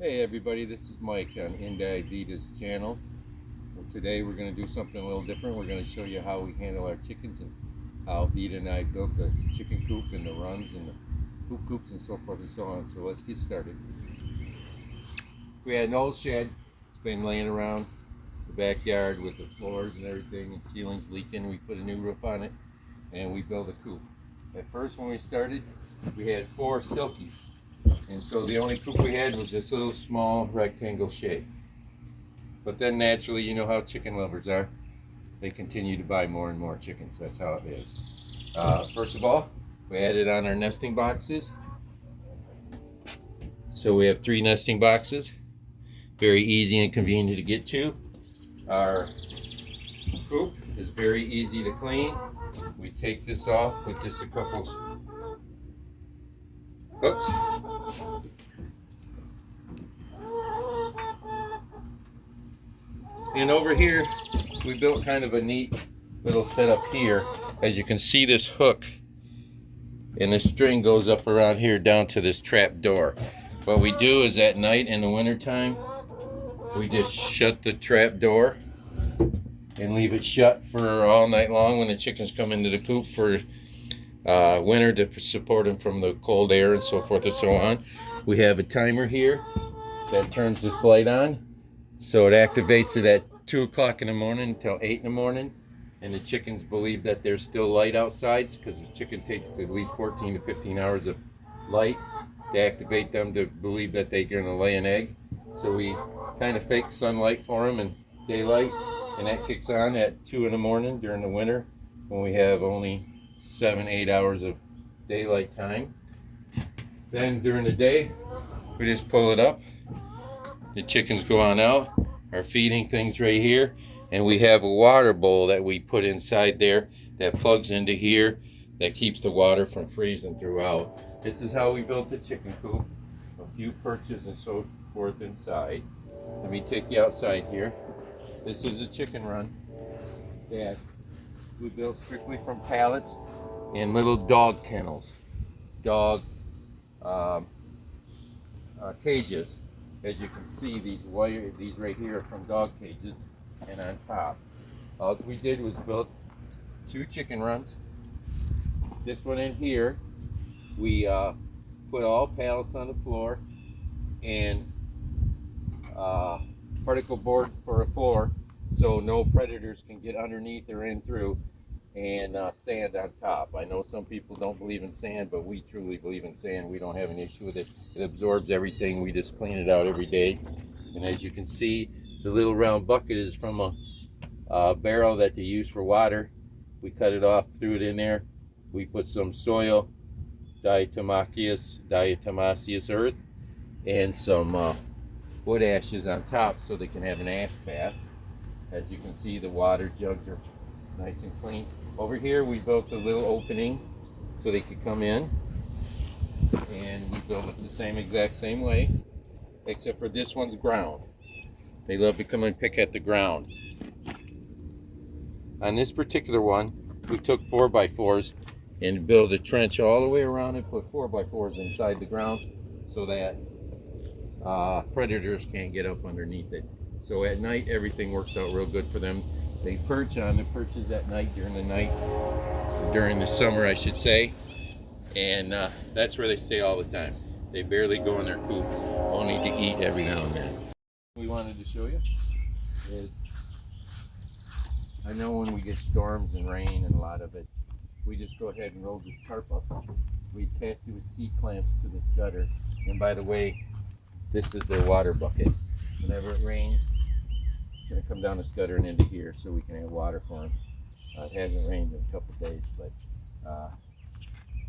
Hey everybody, this is Mike on Indi Vita's channel. Well, today we're going to do something a little different. We're going to show you how we handle our chickens and how Vita and I built the chicken coop and the runs and the hoop coops and so forth and so on. So let's get started. We had an old shed. It's been laying around the backyard with the floors and everything and ceilings leaking. We put a new roof on it and we built a coop. At first when we started, we had 4 silkies. And so the only coop we had was this little small rectangle shape. But then naturally, you know how chicken lovers are. They continue to buy more and more chickens. That's how it is. First of all, we added on our nesting boxes. So we have 3 nesting boxes. Very easy and convenient to get to. Our coop is very easy to clean. We take this off with just a couple hooks. And over here, we built kind of a neat little setup here. As you can see, this hook and this string goes up around here down to this trap door. What we do is at night in the wintertime, we just shut the trap door and leave it shut for all night long when the chickens come into the coop for winter to support them from the cold air and so forth and so on. We have a timer here that turns this light on. So it activates it at 2 o'clock in the morning until 8 in the morning. And the chickens believe that there's still light outside because the chicken takes at least 14 to 15 hours of light to activate them to believe that they're going to lay an egg. So we kind of fake sunlight for them and daylight. And that kicks on at 2 in the morning during the winter when we have only 7-8 hours of daylight time. Then during the day, we just pull it up. The chickens go on out, our feeding things right here, and we have a water bowl that we put inside there that plugs into here that keeps the water from freezing throughout. This is how we built the chicken coop. A few perches and so forth inside. Let me take you outside here. This is a chicken run that we built strictly from pallets and little dog kennels, dog cages. As you can see, these right here are from dog cages, and on top, all we did was build 2 chicken runs. This one in here, we put all pallets on the floor and particle board for a floor, so no predators can get underneath or in through, and sand on top. I know some people don't believe in sand, but we truly believe in sand. We don't have an issue with it. It absorbs everything. We just clean it out every day. And as you can see, the little round bucket is from a barrel that they use for water. We cut it off, threw it in there. We put some soil, diatomaceous earth, and some wood ashes on top so they can have an ash bath. As you can see, the water jugs are nice and clean. Over here we built a little opening so they could come in, and we built it the exact same way, except for this one's ground. They love to come and pick at the ground. On this particular one, we took 4x4s and built a trench all the way around and put 4x4s inside the ground so that predators can't get up underneath it. So at night everything works out real good for them. They perch on the perches at night during the summer I should say, and that's where they stay all the time. They barely go in their coop, only to eat every now and then. What we wanted to show you is, I know when we get storms and rain and a lot of it, we just go ahead and roll this tarp up. We attach it with C-clamps to this gutter, and by the way, this is their water bucket. Whenever it rains, it's going to come down this gutter and into here so we can have water for them. It hasn't rained in a couple of days, but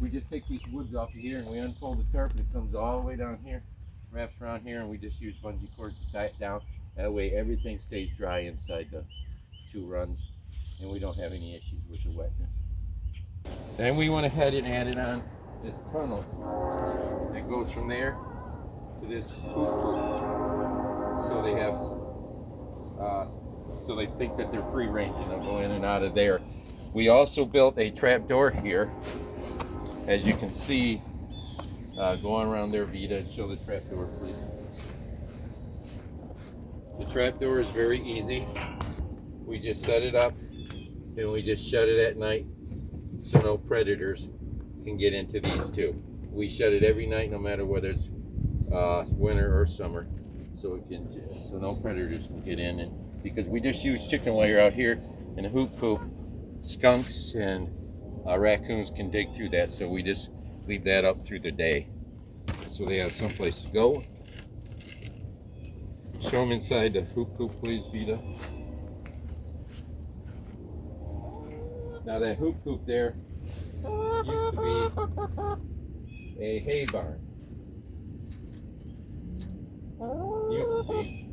we just take these woods off of here and we unfold the tarp, and it comes all the way down here, wraps around here, and we just use bungee cords to tie it down. That way everything stays dry inside the 2 runs, and we don't have any issues with the wetness. Then we went ahead and added on this tunnel that goes from there to this coop, so they have so they think that they're free range and they'll go in and out of there. We also built a trap door here, as you can see, going around there, Vita, and show the trap door, please. trapdoor is very easy. We just set it up and we just shut it at night so no predators can get into these two. We shut it every night, no matter whether it's winter or summer, so no predators can get in. And because we just use chicken wire out here in the hoop coop, skunks and raccoons can dig through that, so we just leave that up through the day so they have someplace to go. Show them inside the hoop coop, please, Vita. Now that hoop coop there used to be a hay barn. Used to be.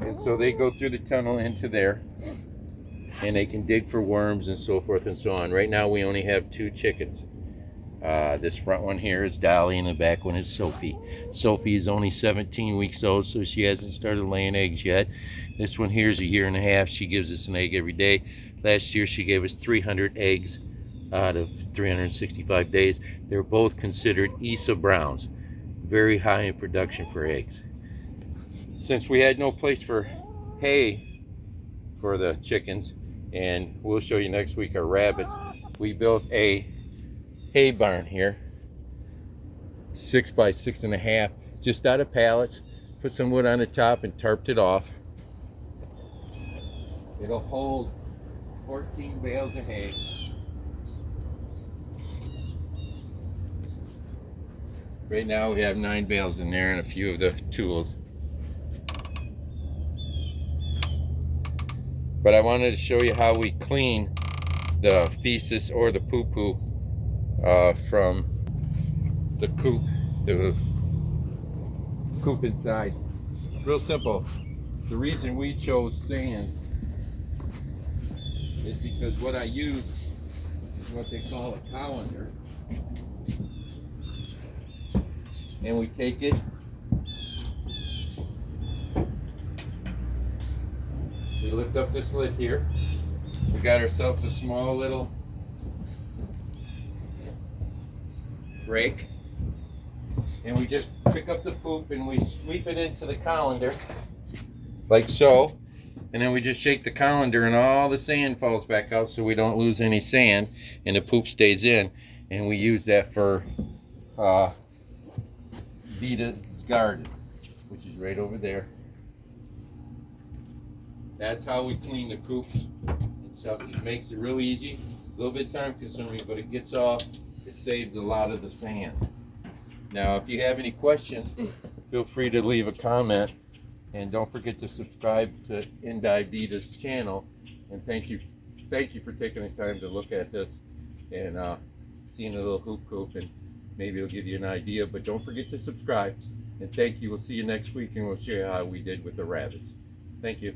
And so they go through the tunnel into there, and they can dig for worms and so forth and so on. Right now we only have 2 chickens. This front one here is Dolly, and the back one is Sophie. Sophie is only 17 weeks old, so she hasn't started laying eggs yet. This one here is a year and a half. She gives us an egg every day. Last year she gave us 300 eggs out of 365 days. They're both considered Isa Browns. Very high in production for eggs. Since we had no place for hay for the chickens, and we'll show you next week our rabbits, we built a hay barn here, 6 by 6.5, just out of pallets. Put some wood on the top and tarped it off. It'll hold 14 bales of hay. Right now we have 9 bales in there and a few of the tools. But I wanted to show you how we clean the feces or the poo-poo from the coop inside. Real simple. The reason we chose sand is because what I use is what they call a colander. And we take it, we lift up this lid here. We got ourselves a small little rake, and we just pick up the poop and we sweep it into the colander like so, and then we just shake the colander and all the sand falls back out so we don't lose any sand and the poop stays in. And we use that for Vita's garden, which is right over there. That's how we clean the coops and stuff. It makes it real easy, a little bit time consuming, but it gets off. It saves a lot of the sand. Now, if you have any questions, feel free to leave a comment, and don't forget to subscribe to Vita's channel. And thank you for taking the time to look at this and seeing the little hoop coop, and maybe it'll give you an idea. But don't forget to subscribe, and thank you. We'll see you next week, and we'll show you how we did with the rabbits. Thank you.